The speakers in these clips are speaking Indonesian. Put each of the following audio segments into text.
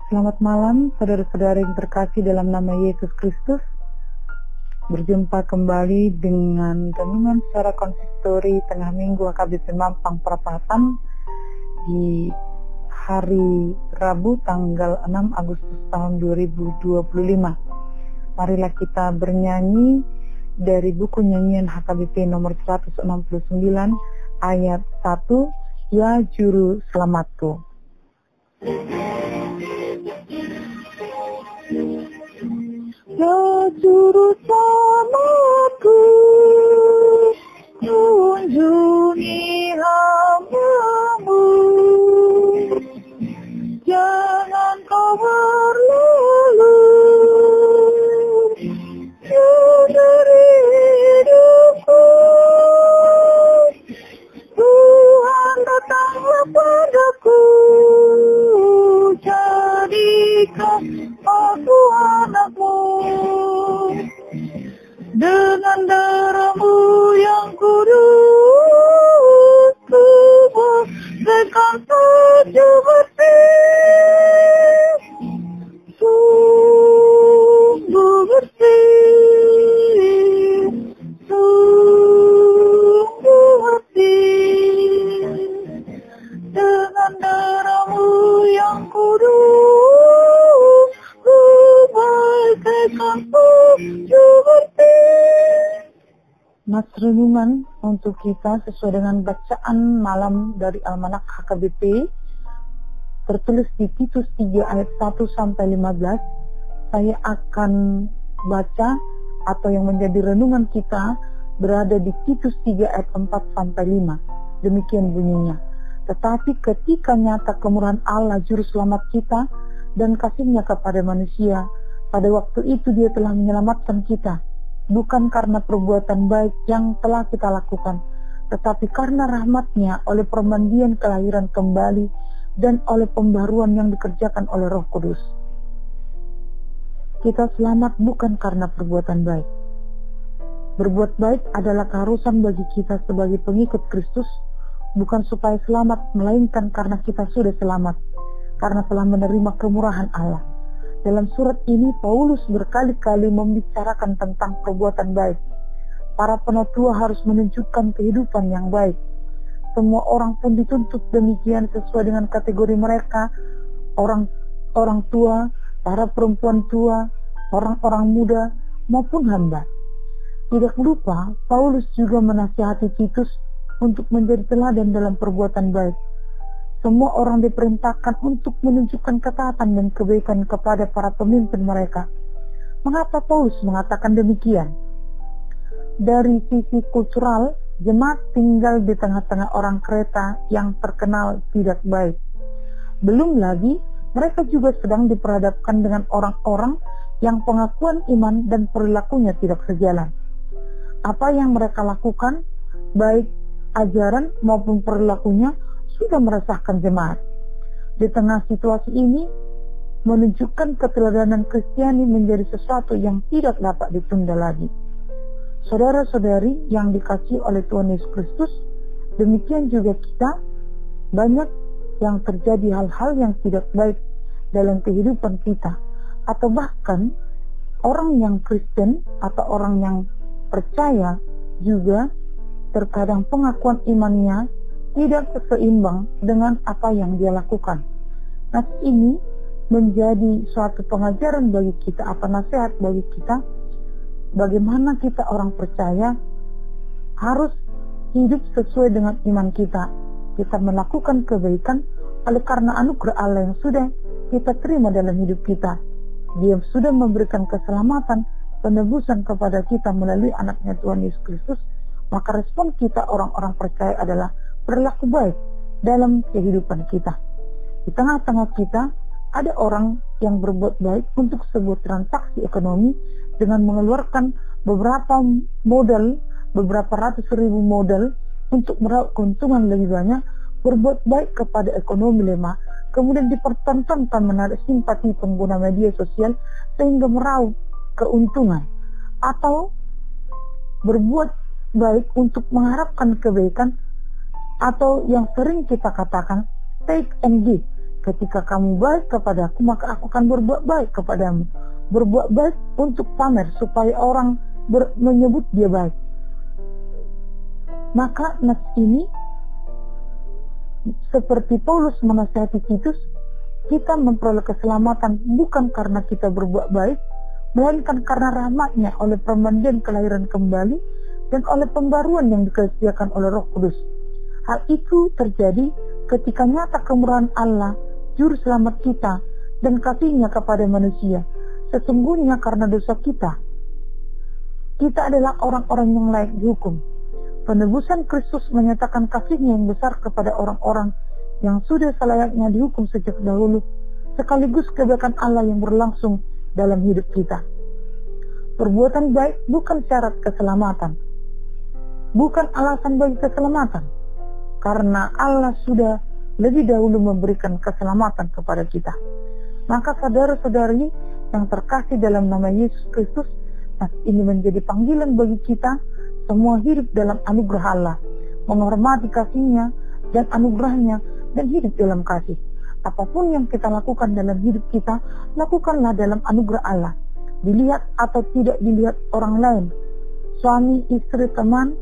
Selamat malam, saudara-saudara yang terkasih dalam nama Yesus Kristus. Berjumpa kembali dengan renungan secara konsistori tengah minggu AKBP Mampang Perapatan di hari Rabu tanggal 6 Agustus tahun 2025. Marilah kita bernyanyi dari buku nyanyian HKBP nomor 169 ayat 1, Ya Juru Selamatku. Ya Juru Selamatku, kunjungi hamba-Mu, jangan kau berlalu, ya dari hidupku, Tuhan datanglah padaku, jadikan aku anak-Mu. Dengan darah-Mu yang kudus, ku bersihkan saja bersih, sungguh bersih, sungguh bersih. Dengan darah-Mu yang kudus, ku bersihkan saja bersih. Nas renungan untuk kita sesuai dengan bacaan malam dari Almanak HKBP tertulis di Titus 3 ayat 1 sampai 15. Saya akan baca atau yang menjadi renungan kita berada di Titus 3 ayat 4 sampai 5. Demikian bunyinya. Tetapi ketika nyata kemurahan Allah juru selamat kita dan kasih-Nya kepada manusia, pada waktu itu Dia telah menyelamatkan kita, bukan karena perbuatan baik yang telah kita lakukan, tetapi karena rahmat-Nya oleh permandian kelahiran kembali dan oleh pembaruan yang dikerjakan oleh Roh Kudus. Kita selamat bukan karena perbuatan baik. Berbuat baik adalah keharusan bagi kita sebagai pengikut Kristus, bukan supaya selamat, melainkan karena kita sudah selamat, karena telah menerima kemurahan Allah. Dalam surat ini Paulus berkali-kali membicarakan tentang perbuatan baik. Para penatua harus menunjukkan kehidupan yang baik. Semua orang pun dituntut demikian sesuai dengan kategori mereka, orang tua, para perempuan tua, orang-orang muda, maupun hamba. Tidak lupa, Paulus juga menasihati Titus untuk menjadi teladan dalam perbuatan baik. Semua orang diperintahkan untuk menunjukkan ketaatan dan kebaikan kepada para pemimpin mereka. Mengapa Paulus mengatakan demikian? Dari sisi kultural, jemaat tinggal di tengah-tengah orang Kreta yang terkenal tidak baik. Belum lagi, mereka juga sedang diperhadapkan dengan orang-orang yang pengakuan iman dan perilakunya tidak sejalan. Apa yang mereka lakukan, baik ajaran maupun perilakunya, sudah meresahkan jemaat. Di tengah situasi ini, menunjukkan keteladanan Kristiani menjadi sesuatu yang tidak dapat ditunda lagi. Saudara-saudari yang dikasihi oleh Tuhan Yesus Kristus, demikian juga kita, banyak yang terjadi hal-hal yang tidak baik dalam kehidupan kita, atau bahkan orang yang Kristen atau orang yang percaya juga terkadang pengakuan imannya tidak seimbang dengan apa yang dia lakukan. Nah, ini menjadi suatu pengajaran bagi kita, apa nasihat bagi kita, bagaimana kita orang percaya harus hidup sesuai dengan iman kita. Kita melakukan kebaikan oleh karena anugerah Allah yang sudah kita terima dalam hidup kita. Dia sudah memberikan keselamatan, penebusan kepada kita melalui anaknya Tuhan Yesus Kristus. Maka respon kita orang-orang percaya adalah berlaku baik dalam kehidupan kita. Di tengah-tengah kita ada orang yang berbuat baik untuk sebuah transaksi ekonomi dengan mengeluarkan beberapa modal, beberapa ratus ribu modal untuk meraup keuntungan lebih banyak, berbuat baik kepada ekonomi lemah, kemudian dipertontonkan menarik simpati pengguna media sosial sehingga meraup keuntungan, atau berbuat baik untuk mengharapkan kebaikan, atau yang sering kita katakan take and give, ketika kamu baik kepadaku, maka aku akan berbuat baik kepadamu. Berbuat baik untuk pamer, supaya orang menyebut dia baik. Maka nas ini, seperti Paulus menasihati Titus, kita memperoleh keselamatan bukan karena kita berbuat baik, melainkan karena rahmatnya oleh permandian kelahiran kembali dan oleh pembaruan yang dikerjakan oleh Roh Kudus. Hal itu terjadi ketika nyata kemurahan Allah, Juru Selamat kita, dan kasih-Nya kepada manusia. Sesungguhnya karena dosa kita adalah orang-orang yang layak dihukum. Penebusan Kristus menyatakan kasih-Nya yang besar kepada orang-orang yang sudah selayaknya dihukum sejak dahulu, sekaligus kebaikan Allah yang berlangsung dalam hidup kita. Perbuatan baik bukan syarat keselamatan, bukan alasan bagi keselamatan, karena Allah sudah lebih dahulu memberikan keselamatan kepada kita. Maka saudara-saudari yang terkasih dalam nama Yesus Kristus, ini menjadi panggilan bagi kita semua hidup dalam anugerah Allah, menghormati kasih-Nya dan anugerah-Nya, dan hidup dalam kasih. Apapun yang kita lakukan dalam hidup kita, lakukanlah dalam anugerah Allah. Dilihat atau tidak dilihat orang lain, suami, istri, teman,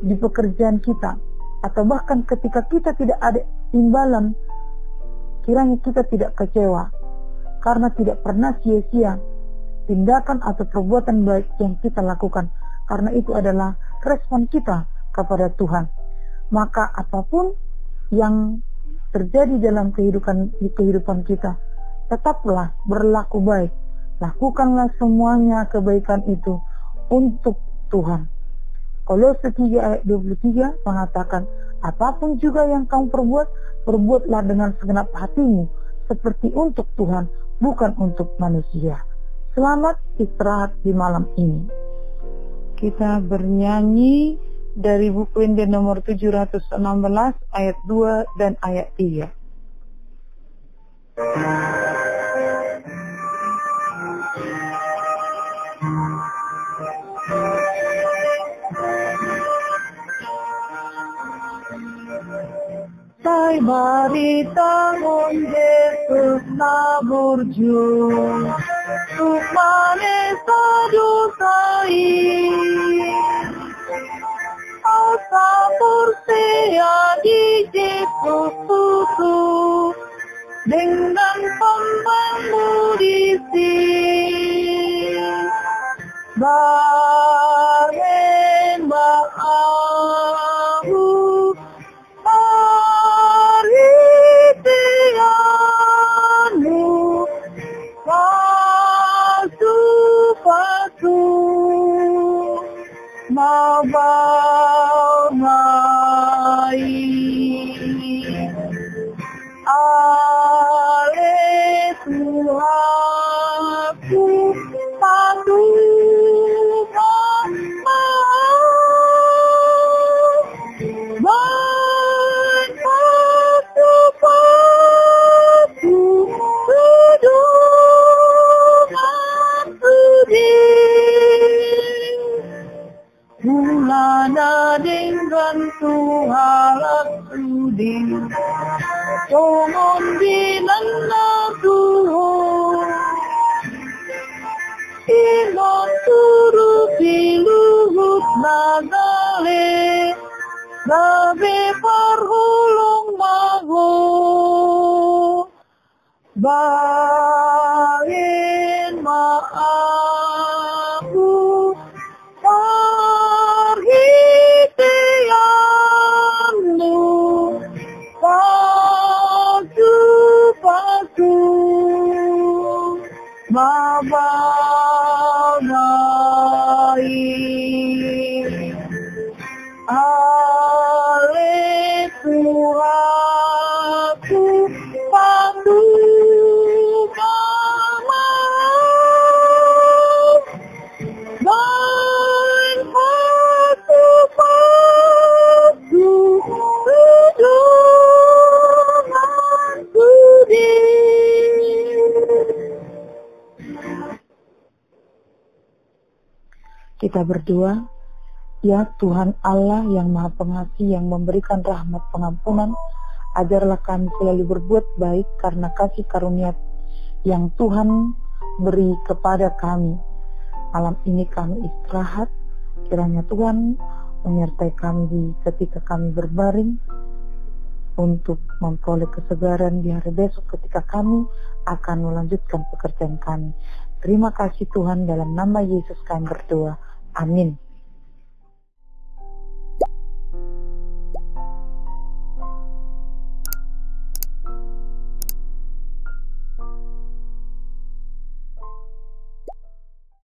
di pekerjaan kita, atau bahkan ketika kita tidak ada imbalan, kiranya kita tidak kecewa, karena tidak pernah sia-sia tindakan atau perbuatan baik yang kita lakukan, karena itu adalah respon kita kepada Tuhan. Maka apapun yang terjadi dalam kehidupan kita, tetaplah berlaku baik. Lakukanlah semuanya kebaikan itu untuk Tuhan. Kolose 3 ayat 23 mengatakan, apapun juga yang kamu perbuat, perbuatlah dengan segenap hatimu, seperti untuk Tuhan, bukan untuk manusia. Selamat istirahat di malam ini. Kita bernyanyi dari buku Injil nomor 716 ayat 2 dan ayat 3. Sai baritangon Yesus na berjuang, supaya sadusai asa percaya di Yesus itu dengan pembudi bareng aku aritianu patu mabangai ale Tuhanku patu dengan Tuhan sudi Tomon binana Tuhan Inon turu piluhut nagale Nabi parhulung maho Bain maaku mabangai ale Tuhanku patu bain patu dengan budi. Kita berdoa, ya Tuhan Allah yang Maha Pengasih, yang memberikan rahmat pengampunan Ajarlah kami selalu berbuat baik karena kasih karunia yang Tuhan beri kepada kami. Malam ini kami istirahat, kiranya Tuhan menyertai kami ketika kami berbaring untuk memperoleh kesegaran di hari besok ketika kami akan melanjutkan pekerjaan kami. Terima kasih Tuhan, dalam nama Yesus kami berdoa. Amin.